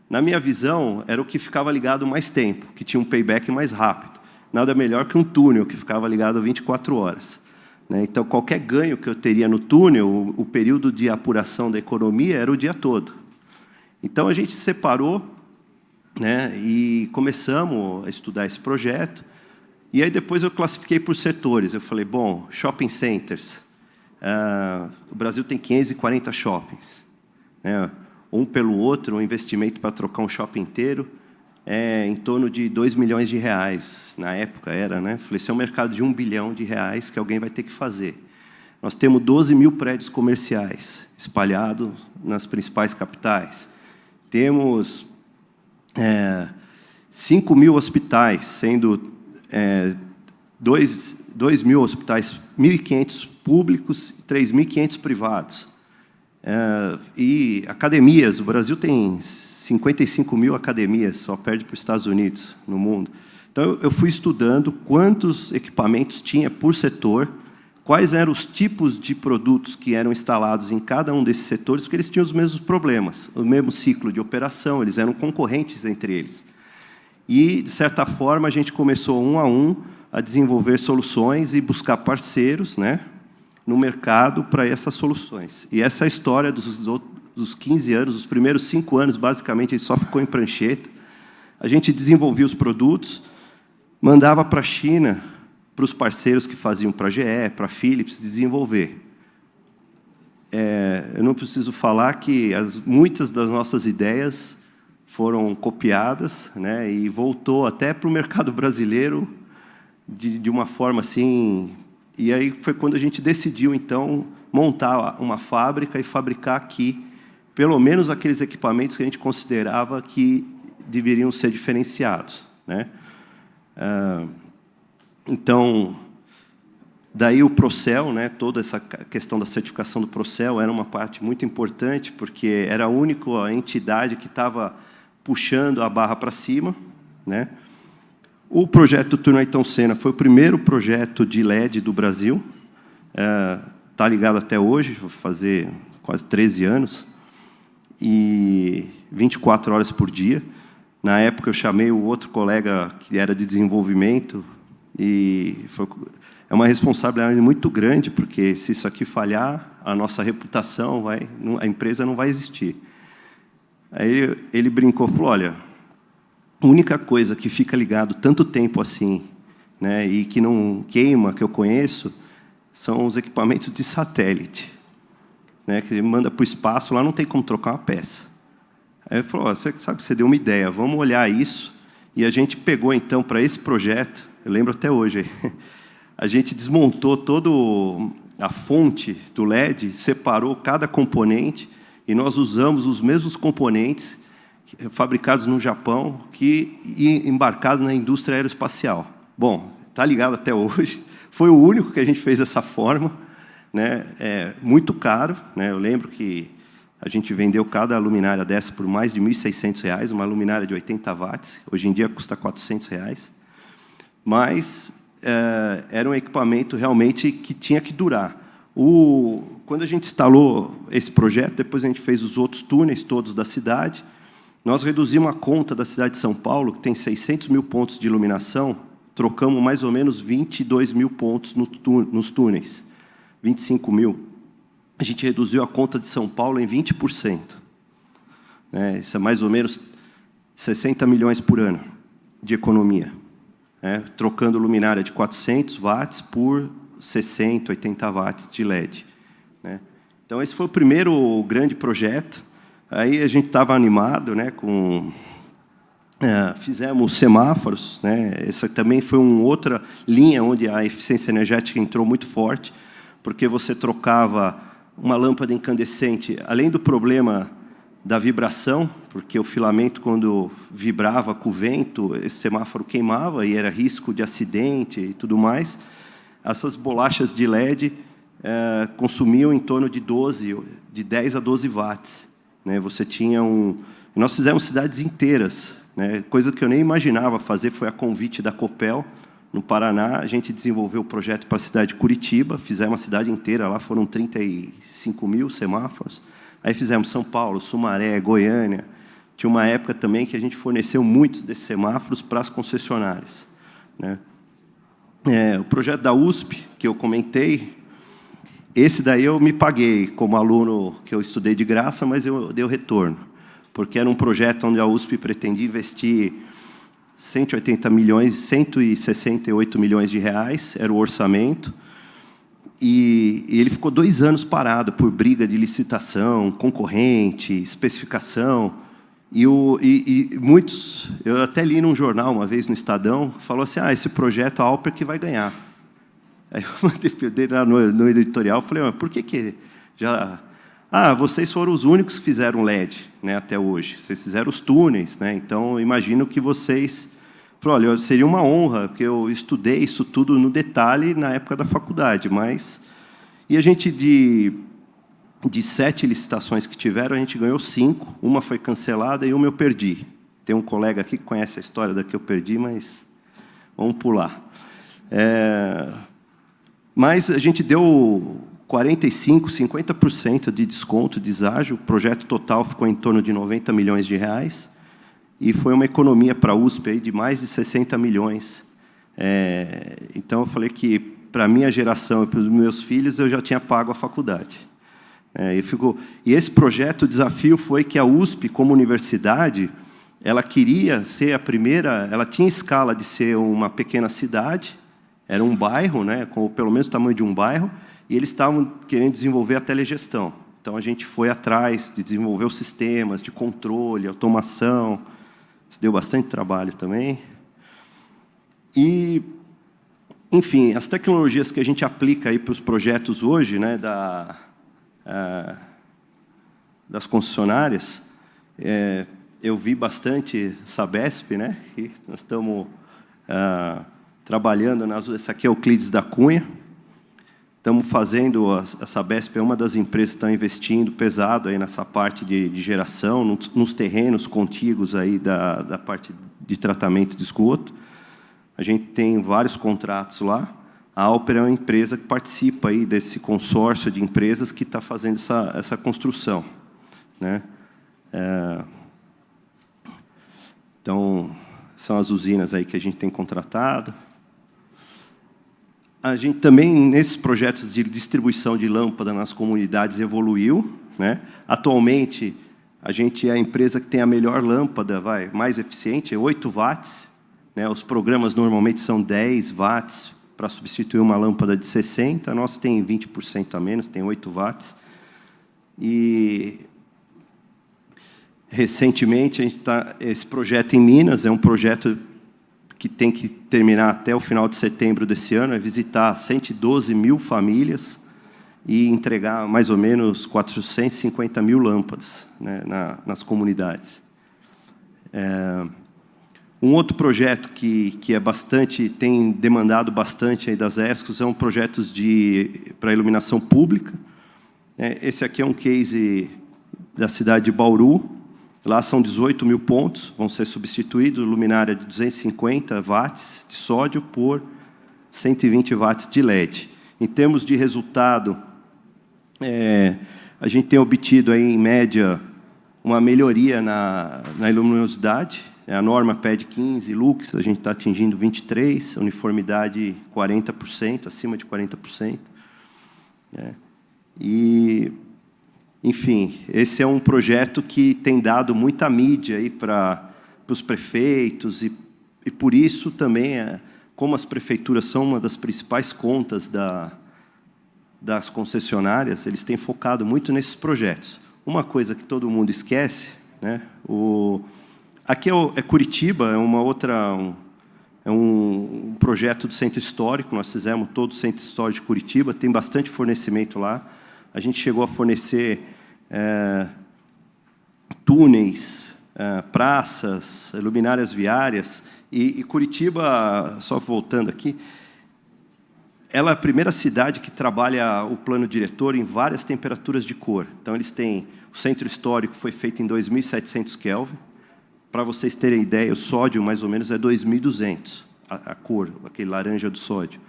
Na minha visão, era o que ficava ligado mais tempo, que tinha um payback mais rápido. Nada melhor que um túnel que ficava ligado 24 horas. Então, qualquer ganho que eu teria no túnel, o período de apuração da economia era o dia todo. Então, a gente separou, e começamos a estudar esse projeto. E aí, depois, eu classifiquei por setores. Eu falei, bom, shopping centers. O Brasil tem 540 shoppings. Um pelo outro, um investimento para trocar um shopping inteiro é em torno de R$2 milhões. Na época era, Falei, esse é um mercado de R$1 bilhão que alguém vai ter que fazer. Nós temos 12 mil prédios comerciais espalhados nas principais capitais. Temos 5 mil hospitais, sendo 2 mil hospitais, 1.500 públicos e 3.500 privados. E academias, o Brasil tem 55 mil academias, só perde para os Estados Unidos no mundo. Então, eu fui estudando quantos equipamentos tinha por setor, quais eram os tipos de produtos que eram instalados em cada um desses setores, porque eles tinham os mesmos problemas, o mesmo ciclo de operação, eles eram concorrentes entre eles. E, de certa forma, a gente começou um a um a desenvolver soluções e buscar parceiros, no mercado para essas soluções. E essa é a história dos 15 anos, os primeiros 5 anos, basicamente, a gente só ficou em prancheta. A gente desenvolvia os produtos, mandava para a China, para os parceiros que faziam para a GE, para a Philips, desenvolver. Eu não preciso falar que muitas das nossas ideias foram copiadas, e voltou até para o mercado brasileiro de uma forma assim. E aí foi quando a gente decidiu, então, montar uma fábrica e fabricar aqui, pelo menos aqueles equipamentos que a gente considerava que deveriam ser diferenciados. Então, daí o Procel, toda essa questão da certificação do Procel era uma parte muito importante, porque era a única entidade que estava puxando a barra para cima. O projeto do Túnel Ayrton Senna foi o primeiro projeto de LED do Brasil. Está ligado até hoje, vou fazer quase 13 anos, e 24 horas por dia. Na época, eu chamei o outro colega que era de desenvolvimento, e é uma responsabilidade muito grande, porque se isso aqui falhar, a nossa reputação, a empresa não vai existir. Aí ele brincou, falou, olha, a única coisa que fica ligado tanto tempo assim, e que não queima, que eu conheço, são os equipamentos de satélite, que manda para o espaço, lá não tem como trocar uma peça. Aí ele falou, você sabe que você deu uma ideia, vamos olhar isso. E a gente pegou, então, para esse projeto, eu lembro até hoje, a gente desmontou toda a fonte do LED, separou cada componente, e nós usamos os mesmos componentes fabricados no Japão e embarcados na indústria aeroespacial. Bom, está ligado até hoje. Foi o único que a gente fez dessa forma. É muito caro. Eu lembro que a gente vendeu cada luminária dessa por mais de R$ 1.600, uma luminária de 80 watts. Hoje em dia custa R$ 400. Mas era um equipamento realmente que tinha que durar. Quando a gente instalou esse projeto, depois a gente fez os outros túneis todos da cidade. Nós reduzimos a conta da cidade de São Paulo, que tem 600 mil pontos de iluminação, trocamos mais ou menos 22 mil pontos nos túneis, 25 mil. A gente reduziu a conta de São Paulo em 20%. Isso é mais ou menos 60 milhões por ano de economia, trocando luminária de 400 watts por 60, 80 watts de LED. Então, esse foi o primeiro grande projeto. Aí a gente estava animado, fizemos semáforos, Essa também foi uma outra linha onde a eficiência energética entrou muito forte, porque você trocava uma lâmpada incandescente, além do problema da vibração, porque o filamento, quando vibrava com o vento, esse semáforo queimava e era risco de acidente e tudo mais. Essas bolachas de LED consumiam em torno de 10 a 12 watts. Você tinha Nós fizemos cidades inteiras, coisa que eu nem imaginava fazer, foi a convite da Copel, no Paraná, a gente desenvolveu o projeto para a cidade de Curitiba, fizemos a cidade inteira, lá foram 35 mil semáforos. Aí fizemos São Paulo, Sumaré, Goiânia. Tinha uma época também que a gente forneceu muitos desses semáforos para as concessionárias, né? O projeto da USP, que eu comentei, esse daí eu me paguei como aluno, que eu estudei de graça, mas eu dei o retorno, porque era um projeto onde a USP pretendia investir 180 milhões, 168 milhões de reais, era o orçamento, e ele ficou 2 anos parado por briga de licitação, concorrente, especificação, e muitos, eu até li num jornal uma vez no Estadão, falou assim, esse projeto a Alper que vai ganhar. Aí eu mandei lá no editorial, falei, mas por que já... vocês foram os únicos que fizeram LED, né, até hoje. Vocês fizeram os túneis, né? Então, imagino que vocês... Falei, olha, seria uma honra, porque eu estudei isso tudo no detalhe na época da faculdade, mas... E a gente, de 7 licitações que tiveram, a gente ganhou 5, uma foi cancelada e uma eu perdi. Tem um colega aqui que conhece a história da que eu perdi, mas vamos pular. Mas a gente deu 45%, 50% de desconto, deságio. O projeto total ficou em torno de 90 milhões de reais. E foi uma economia para a USP aí de mais de 60 milhões. Então, eu falei que, para a minha geração e para os meus filhos, eu já tinha pago a faculdade. E esse projeto, o desafio foi que a USP, como universidade, ela queria ser a primeira... Ela tinha escala de ser uma pequena cidade, era um bairro, né, com pelo menos o tamanho de um bairro, e eles estavam querendo desenvolver a telegestão. Então, a gente foi atrás de desenvolver os sistemas de controle, automação. Isso deu bastante trabalho também. E, enfim, as tecnologias que a gente aplica aí para os projetos hoje, né, das concessionárias, eu vi bastante Sabesp, né, e nós estamos trabalhando nas... Esse aqui é o Euclides da Cunha. Estamos fazendo... A Sabesp é uma das empresas que estão investindo pesado aí nessa parte de geração, nos terrenos contíguos aí da parte de tratamento de esgoto. A gente tem vários contratos lá. A Alper é uma empresa que participa aí desse consórcio de empresas que está fazendo essa construção, né? Então, são as usinas aí que a gente tem contratado. A gente também, nesses projetos de distribuição de lâmpada nas comunidades, evoluiu, né? Atualmente, a gente é a empresa que tem a melhor lâmpada, mais eficiente, 8 watts. Né? Os programas normalmente são 10 watts para substituir uma lâmpada de 60. A nossa tem 20% a menos, tem 8 watts. E, recentemente, a gente esse projeto em Minas é um projeto que tem que terminar até o final de setembro desse ano, é visitar 112 mil famílias e entregar mais ou menos 450 mil lâmpadas, né, nas comunidades. Um outro projeto que tem demandado bastante aí das ESCOs são projetos para iluminação pública. Esse aqui é um case da cidade de Bauru. Lá são 18 mil pontos, vão ser substituídos, luminária de 250 watts de sódio por 120 watts de LED. Em termos de resultado, a gente tem obtido, aí, em média, uma melhoria na luminosidade. A norma pede 15 lux, a gente está atingindo 23, uniformidade 40%, acima de 40%. Enfim, esse é um projeto que tem dado muita mídia aí para os prefeitos, e por isso também, como as prefeituras são uma das principais contas das concessionárias, eles têm focado muito nesses projetos. Uma coisa que todo mundo esquece, né? Aqui é Curitiba, é um projeto do Centro Histórico, nós fizemos todo o Centro Histórico de Curitiba, tem bastante fornecimento lá. A gente chegou a fornecer túneis, praças, luminárias viárias. E Curitiba, só voltando aqui, ela é a primeira cidade que trabalha o plano diretor em várias temperaturas de cor. Então, eles têm... O Centro Histórico foi feito em 2.700 Kelvin. Para vocês terem ideia, o sódio, mais ou menos, é 2.200. a cor, aquele laranja do sódio.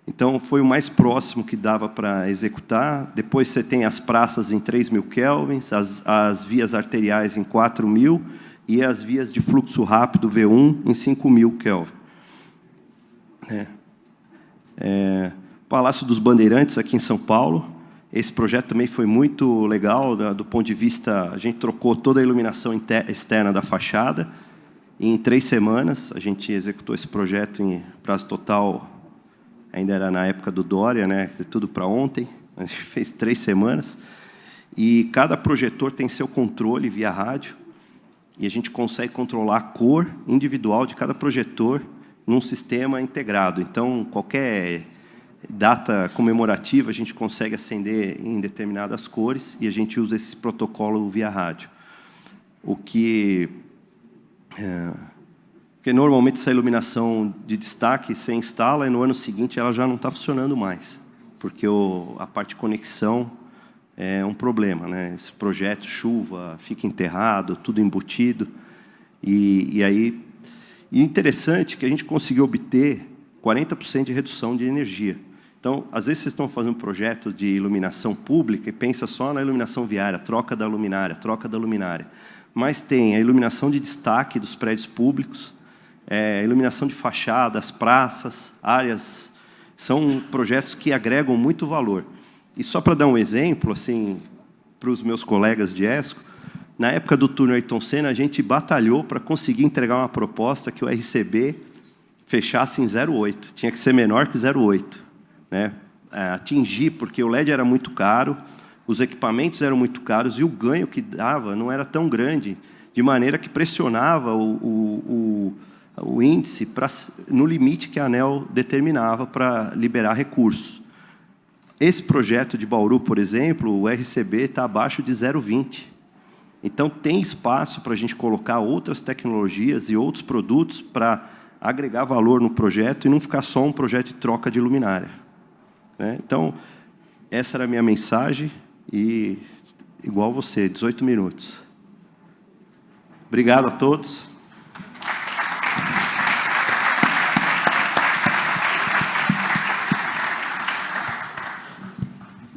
Então, foi o mais próximo que dava para executar. Depois você tem as praças em 3.000 kelvins, as vias arteriais em 4.000 e as vias de fluxo rápido V1 em 5.000 kelvin. Palácio dos Bandeirantes, aqui em São Paulo. Esse projeto também foi muito legal, do ponto de vista... A gente trocou toda a iluminação externa da fachada. E em 3 semanas, a gente executou esse projeto em prazo total... Ainda era na época do Dória, né? Tudo para ontem. A gente fez 3 semanas. E cada projetor tem seu controle via rádio. E a gente consegue controlar a cor individual de cada projetor num sistema integrado. Então, qualquer data comemorativa, a gente consegue acender em determinadas cores e a gente usa esse protocolo via rádio. Porque normalmente essa iluminação de destaque você instala e no ano seguinte ela já não está funcionando mais, porque a parte de conexão é um problema, né? Esse projeto, chuva, fica enterrado, tudo embutido. E interessante que a gente conseguiu obter 40% de redução de energia. Então, às vezes vocês estão fazendo um projeto de iluminação pública e pensa só na iluminação viária, troca da luminária. Mas tem a iluminação de destaque dos prédios públicos, iluminação de fachadas, praças, áreas. São projetos que agregam muito valor. E só para dar um exemplo, assim, para os meus colegas de ESCO, na época do túnel Ayrton Senna, a gente batalhou para conseguir entregar uma proposta que o RCB fechasse em 0,8. Tinha que ser menor que 0,8. Né? Atingir, porque o LED era muito caro, os equipamentos eram muito caros e o ganho que dava não era tão grande, de maneira que pressionava o índice no limite que a ANEEL determinava para liberar recursos. Esse projeto de Bauru, por exemplo, o RCB está abaixo de 0,20. Então, tem espaço para a gente colocar outras tecnologias e outros produtos para agregar valor no projeto e não ficar só um projeto de troca de luminária. Né? Então, essa era a minha mensagem e, igual você, 18 minutos. Obrigado a todos.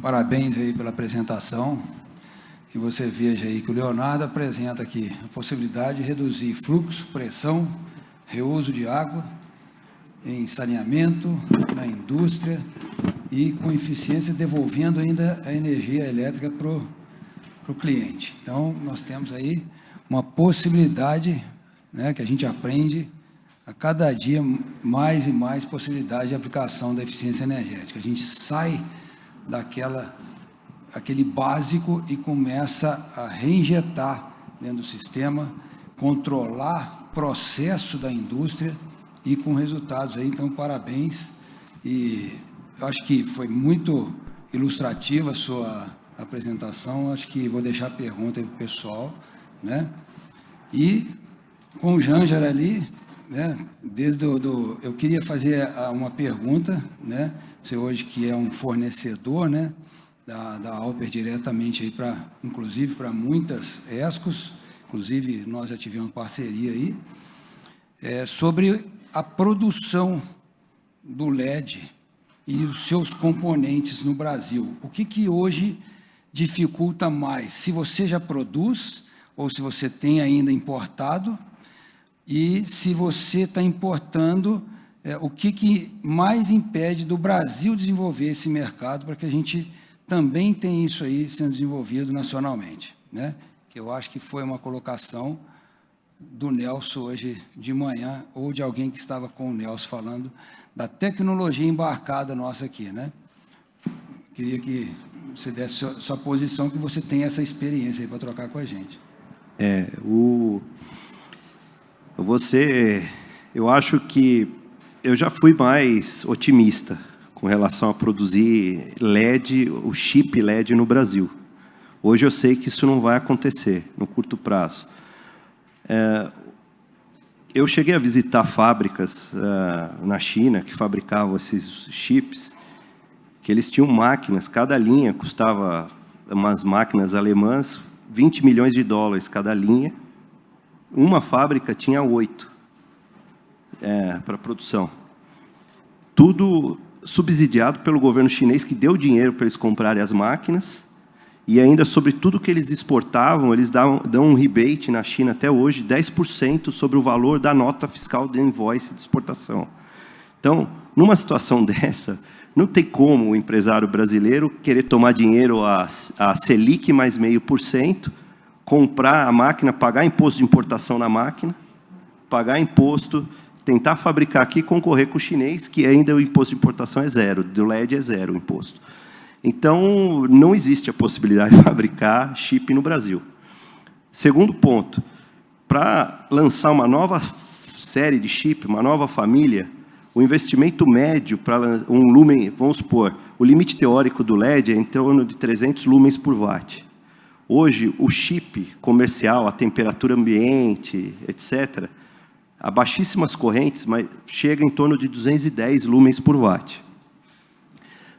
Parabéns aí pela apresentação. E você veja aí que o Leonardo apresenta aqui a possibilidade de reduzir fluxo, pressão, reuso de água em saneamento, na indústria e com eficiência devolvendo ainda a energia elétrica para o cliente. Então, nós temos aí uma possibilidade, né, que a gente aprende a cada dia mais e mais possibilidades de aplicação da eficiência energética. A gente sai aquele básico e começa a reinjetar dentro do sistema, controlar o processo da indústria e com resultados aí. Então, parabéns. E eu acho que foi muito ilustrativa a sua apresentação. Acho que vou deixar a pergunta aí para o pessoal, né? E com o Jânjar ali, né? Eu queria fazer uma pergunta, né? Você hoje que é um fornecedor, né, da Alper diretamente aí inclusive para muitas ESCOs, inclusive nós já tivemos parceria aí, sobre a produção do LED e os seus componentes no Brasil. O que hoje dificulta mais? Se você já produz ou se você tem ainda importado, e se você está importando, o que mais impede do Brasil desenvolver esse mercado para que a gente também tenha isso aí sendo desenvolvido nacionalmente, né? Que eu acho que foi uma colocação do Nelson hoje de manhã, ou de alguém que estava com o Nelson falando da tecnologia embarcada nossa aqui, né? Queria que você desse sua posição, que você tem essa experiência aí para trocar com a gente. Eu acho que eu já fui mais otimista com relação a produzir LED, o chip LED no Brasil. Hoje eu sei que isso não vai acontecer no curto prazo. Eu cheguei a visitar fábricas na China que fabricavam esses chips, que eles tinham máquinas, cada linha custava, umas máquinas alemãs, $20 milhões cada linha. Uma fábrica tinha 8. para a produção. Tudo subsidiado pelo governo chinês, que deu dinheiro para eles comprarem as máquinas, e ainda sobre tudo que eles exportavam, eles dão um rebate na China até hoje, 10% sobre o valor da nota fiscal de invoice de exportação. Então, numa situação dessa, não tem como o empresário brasileiro querer tomar dinheiro a Selic mais 0,5%, comprar a máquina, pagar imposto de importação na máquina, pagar imposto, tentar fabricar aqui e concorrer com o chinês, que ainda o imposto de importação é zero, do LED é zero o imposto. Então, não existe a possibilidade de fabricar chip no Brasil. Segundo ponto, para lançar uma nova série de chip, uma nova família, o investimento médio para um lumen, vamos supor, o limite teórico do LED é em torno de 300 lumens por watt. Hoje, o chip comercial, a temperatura ambiente, etc., a baixíssimas correntes, mas chega em torno de 210 lumens por watt.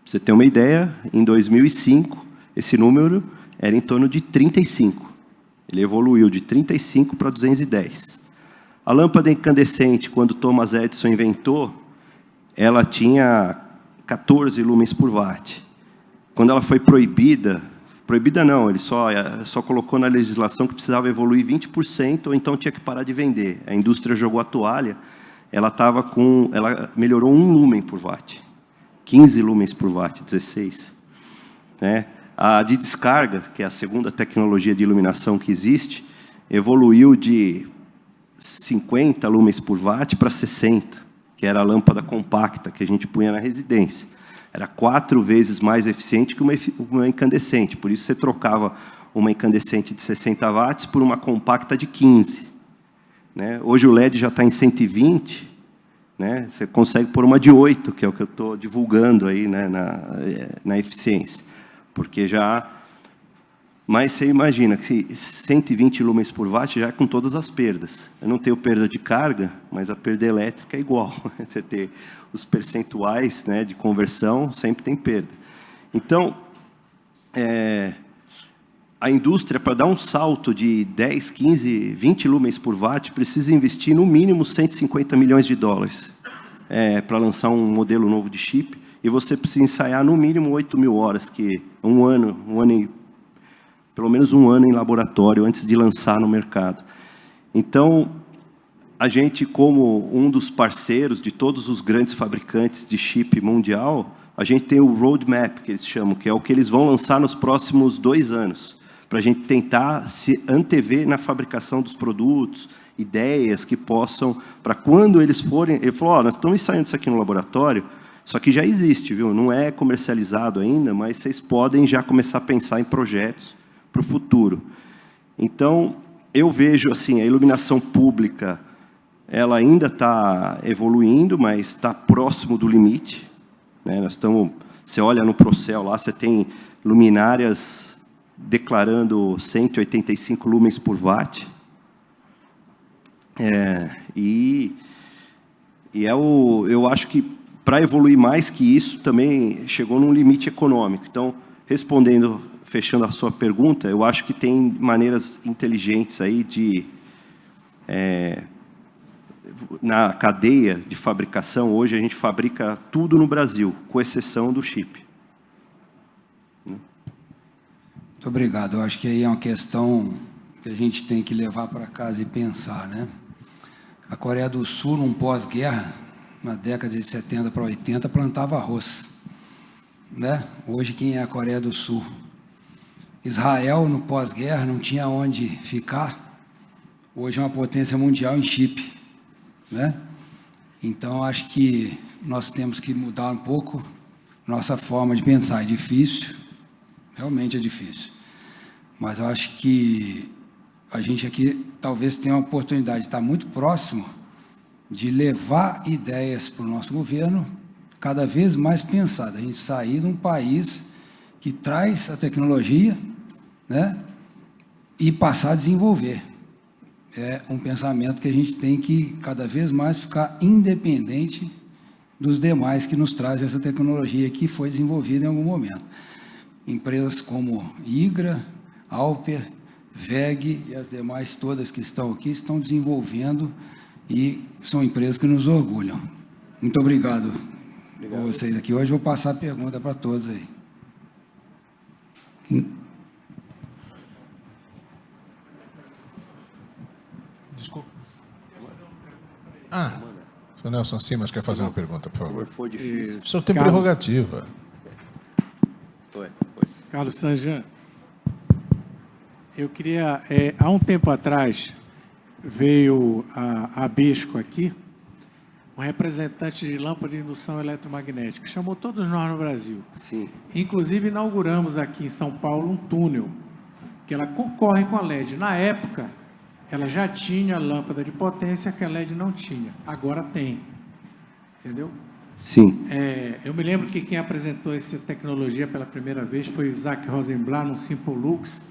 Para você ter uma ideia, em 2005, esse número era em torno de 35. Ele evoluiu de 35 para 210. A lâmpada incandescente, quando Thomas Edison inventou, ela tinha 14 lumens por watt. Quando ela foi proibida não, ele só colocou na legislação que precisava evoluir 20%, ou então tinha que parar de vender. A indústria jogou a toalha, ela melhorou 1 lumen por watt. 15 lumens por watt, 16. Né? A de descarga, que é a segunda tecnologia de iluminação que existe, evoluiu de 50 lumens por watt para 60, que era a lâmpada compacta que a gente punha na residência. Era 4 vezes mais eficiente que uma incandescente. Por isso, você trocava uma incandescente de 60 watts por uma compacta de 15. Né? Hoje, o LED já está em 120. Né? Você consegue pôr uma de 8, que é o que eu estou divulgando aí, né, na eficiência. Porque já... Mas você imagina que 120 lumens por watt já é com todas as perdas. Eu não tenho perda de carga, mas a perda elétrica é igual. Você tem os percentuais, né, de conversão, sempre tem perda. Então, a indústria, para dar um salto de 10, 15, 20 lumens por watt, precisa investir no mínimo 150 milhões de dólares para lançar um modelo novo de chip, e você precisa ensaiar no mínimo 8.000 horas, que pelo menos um ano em laboratório antes de lançar no mercado. Então, a gente, como um dos parceiros de todos os grandes fabricantes de chip mundial, a gente tem o roadmap, que eles chamam, que é o que eles vão lançar nos próximos 2 anos, para a gente tentar se antever na fabricação dos produtos, ideias que possam, para quando eles forem... Ele falou, nós estamos ensaiando isso aqui no laboratório, isso aqui já existe, viu? Não é comercializado ainda, mas vocês podem já começar a pensar em projetos para o futuro. Então, eu vejo assim, a iluminação pública, ela ainda está evoluindo, mas está próximo do limite. Né? Você olha no Procel lá, você tem luminárias declarando 185 lumens por watt. Eu acho que, para evoluir mais que isso, também chegou num limite econômico. Então, fechando a sua pergunta, eu acho que tem maneiras inteligentes aí de, na cadeia de fabricação, hoje a gente fabrica tudo no Brasil, com exceção do chip. Muito obrigado. Eu acho que aí é uma questão que a gente tem que levar para casa e pensar, né? A Coreia do Sul, num pós-guerra, na década de 70 para 80, plantava arroz. Né? Hoje, quem é a Coreia do Sul? Israel, no pós-guerra, não tinha onde ficar. Hoje é uma potência mundial em chip. Né? Então, acho que nós temos que mudar um pouco nossa forma de pensar. É difícil, realmente é difícil. Mas eu acho que a gente aqui talvez tenha uma oportunidade de estar muito próximo de levar ideias para o nosso governo cada vez mais pensada. A gente sair de um país que traz a tecnologia, né, e passar a desenvolver. É um pensamento que a gente tem que cada vez mais ficar independente dos demais que nos trazem essa tecnologia que foi desenvolvida em algum momento. Empresas como Igra, Alper, WEG e as demais todas que estão aqui estão desenvolvendo e são empresas que nos orgulham. Muito obrigado por vocês aqui hoje. Vou passar a pergunta para todos aí. Desculpa. O senhor Nelson Simas quer fazer uma pergunta, por favor. Se for difícil. O senhor tem prerrogativa. Carlos Sanjan, eu queria, há um tempo atrás, veio a Bisco aqui, um representante de lâmpada de indução eletromagnética, chamou todos nós no Brasil. Sim. Inclusive, inauguramos aqui em São Paulo um túnel, que ela concorre com a LED. Na época, ela já tinha lâmpada de potência que a LED não tinha. Agora tem. Entendeu? Sim. Eu me lembro que quem apresentou essa tecnologia pela primeira vez foi o Isaac Rosenblatt, no Simple Lux.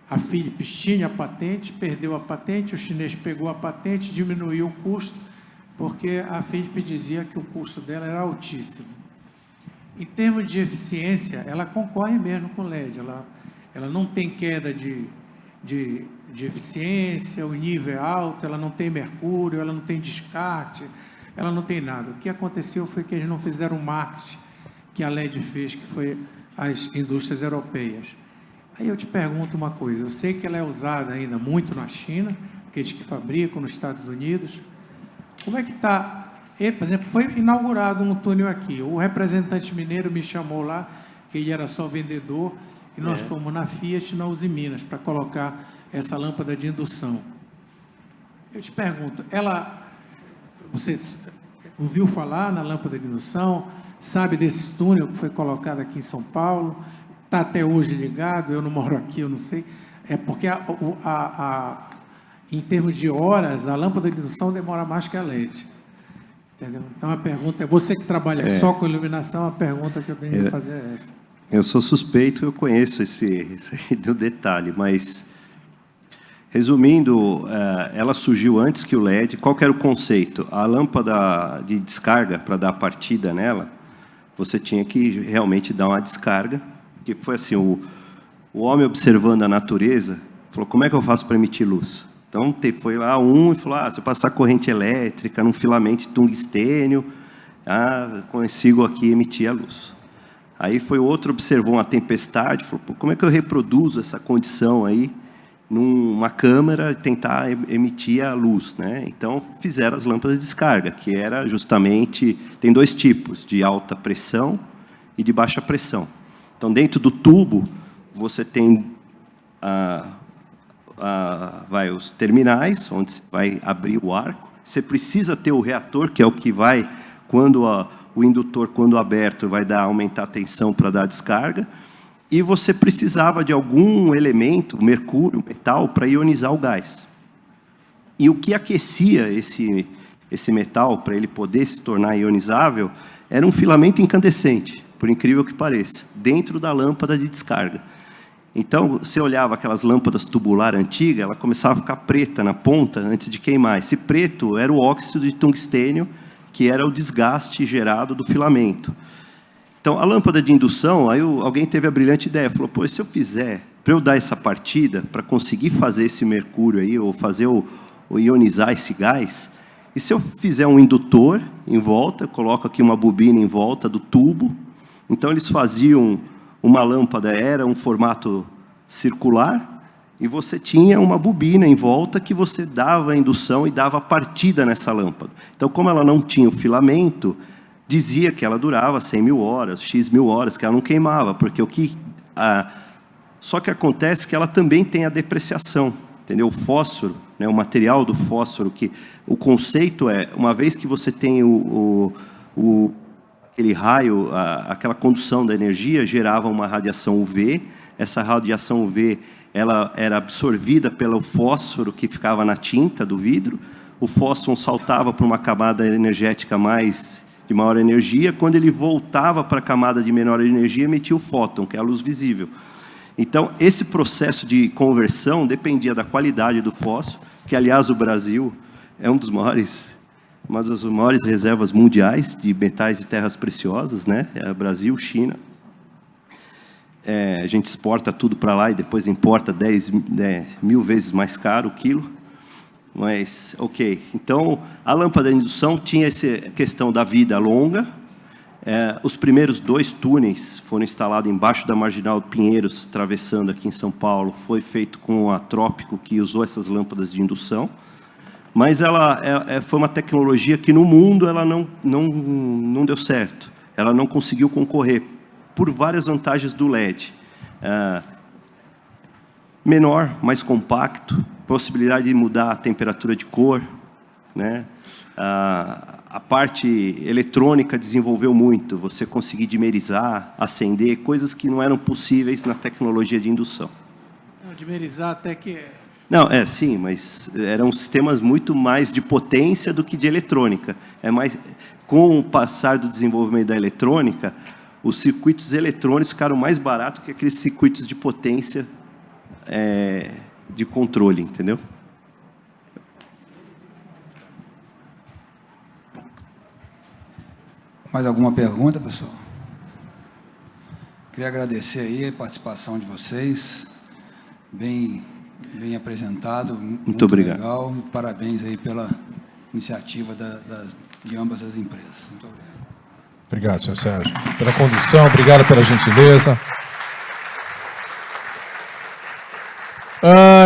A Philips tinha a patente, perdeu a patente, o chinês pegou a patente, diminuiu o custo, porque a Philips dizia que o custo dela era altíssimo. Em termos de eficiência, ela concorre mesmo com LED. Ela não tem queda de eficiência, o nível é alto, ela não tem mercúrio, ela não tem descarte, ela não tem nada. O que aconteceu foi que eles não fizeram o marketing que a LED fez, que foi as indústrias europeias. Aí eu te pergunto uma coisa, eu sei que ela é usada ainda muito na China, aqueles que fabricam nos Estados Unidos. Como é que está? Por exemplo, foi inaugurado um túnel aqui, o representante mineiro me chamou lá, que ele era só vendedor, e nós fomos na Fiat, na Uzi Minas, para colocar essa lâmpada de indução. Eu te pergunto, você ouviu falar na lâmpada de indução? Sabe desse túnel que foi colocado aqui em São Paulo? Está até hoje ligado? Eu não moro aqui, eu não sei. É porque, em termos de horas, a lâmpada de indução demora mais que a LED. Entendeu? Então, a pergunta é, você que trabalha só com iluminação, a pergunta que eu tenho que fazer é essa. Eu sou suspeito, eu conheço esse do detalhe, mas... Resumindo, ela surgiu antes que o LED. Qual que era o conceito? A lâmpada de descarga, para dar partida nela, você tinha que realmente dar uma descarga, que foi assim, o homem observando a natureza, falou, como é que eu faço para emitir luz? Então, foi lá e falou, se eu passar corrente elétrica num filamento de tungstênio, consigo aqui emitir a luz. Aí foi outro, observou uma tempestade, falou, como é que eu reproduzo essa condição aí, numa câmara, tentar emitir a luz, né? Então, fizeram as lâmpadas de descarga, que era justamente... Tem dois tipos, de alta pressão e de baixa pressão. Então, dentro do tubo, você tem os terminais, onde você vai abrir o arco. Você precisa ter o reator, que é o que vai, quando o indutor, quando aberto, vai aumentar a tensão para dar a descarga. E você precisava de algum elemento, mercúrio, metal, para ionizar o gás. E o que aquecia esse metal, para ele poder se tornar ionizável, era um filamento incandescente, por incrível que pareça, dentro da lâmpada de descarga. Então, você olhava aquelas lâmpadas tubular antigas, ela começava a ficar preta na ponta antes de queimar. Esse preto era o óxido de tungstênio, que era o desgaste gerado do filamento. Então, a lâmpada de indução, aí alguém teve a brilhante ideia, falou, se eu fizer, para eu dar essa partida, para conseguir fazer esse mercúrio aí, ou fazer o ionizar esse gás, e se eu fizer um indutor em volta, eu coloco aqui uma bobina em volta do tubo, então eles faziam uma lâmpada, era um formato circular, e você tinha uma bobina em volta que você dava a indução e dava a partida nessa lâmpada. Então, como ela não tinha o filamento, dizia que ela durava 100 mil horas, X mil horas, que ela não queimava, porque só que acontece que ela também tem a depreciação, entendeu? O fósforo, né, o material do fósforo, que o conceito é, uma vez que você tem aquele raio, aquela condução da energia, gerava uma radiação UV, essa radiação UV ela era absorvida pelo fósforo que ficava na tinta do vidro, o fósforo saltava para uma camada energética de maior energia, quando ele voltava para a camada de menor energia, emitia o fóton, que é a luz visível. Então, esse processo de conversão dependia da qualidade do fósforo, que, aliás, o Brasil é uma das maiores reservas mundiais de metais e terras preciosas, né? É Brasil, China. A gente exporta tudo para lá e depois importa 10 mil vezes mais caro o quilo. Mas, ok. Então, a lâmpada de indução tinha essa questão da vida longa. Os primeiros 2 túneis foram instalados embaixo da Marginal Pinheiros, atravessando aqui em São Paulo. Foi feito com a Trópico, que usou essas lâmpadas de indução. Mas foi uma tecnologia que, no mundo, ela não deu certo. Ela não conseguiu concorrer, por várias vantagens do LED. Menor, mais compacto, possibilidade de mudar a temperatura de cor, né? A parte eletrônica desenvolveu muito, você conseguir dimerizar, acender, coisas que não eram possíveis na tecnologia de indução. Não, dimerizar até que... Não, sim, mas eram sistemas muito mais de potência do que de eletrônica. Com o passar do desenvolvimento da eletrônica, os circuitos eletrônicos ficaram mais baratos que aqueles circuitos de potência de controle, entendeu? Mais alguma pergunta, pessoal? Queria agradecer aí a participação de vocês, bem apresentado, muito obrigado. Legal, e parabéns aí pela iniciativa de ambas as empresas. Muito obrigado. Obrigado, senhor Sérgio, pela condução, obrigado pela gentileza.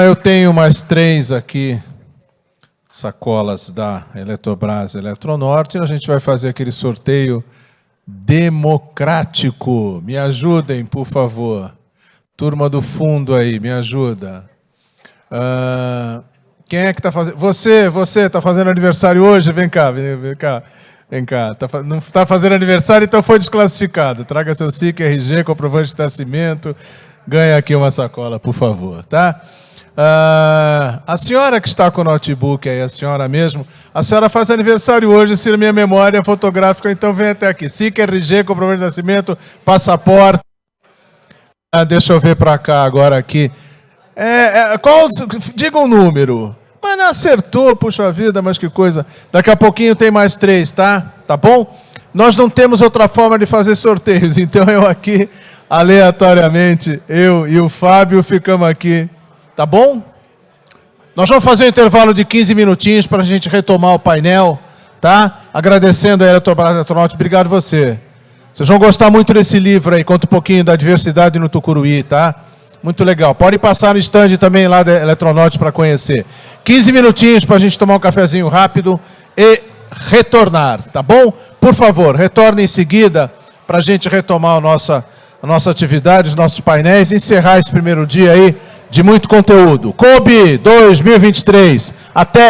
Eu tenho mais 3 aqui, sacolas da Eletrobras e Eletronorte, e a gente vai fazer aquele sorteio democrático. Me ajudem, por favor. Turma do fundo aí, me ajuda. Quem é que está fazendo? Você está fazendo aniversário hoje? Vem cá. Não está fazendo aniversário, então foi desclassificado. Traga seu SIC, RG, comprovante de nascimento. Ganha aqui uma sacola, por favor, tá? A senhora que está com o notebook aí, a senhora mesmo, a senhora faz aniversário hoje, se na minha memória fotográfica, então vem até aqui. SIC, RG, comprovante de nascimento, passaporte. Deixa eu ver para cá agora aqui. Diga um número. Mas não acertou, puxa vida, mas que coisa. Daqui a pouquinho tem mais 3, tá? Tá bom? Nós não temos outra forma de fazer sorteios, então eu aqui, aleatoriamente, eu e o Fábio ficamos aqui, tá bom? Nós vamos fazer um intervalo de 15 minutinhos para a gente retomar o painel, tá? Agradecendo a Eletrobras Eletronorte, obrigado você. Vocês vão gostar muito desse livro aí, conta um pouquinho da diversidade no Tucuruí, tá? Muito legal. Pode passar no stand também lá da Eletronorte para conhecer. 15 minutinhos para a gente tomar um cafezinho rápido e retornar, tá bom? Por favor, retorne em seguida para a gente retomar a nossa atividade, os nossos painéis, e encerrar esse primeiro dia aí de muito conteúdo. COBE 2023. Até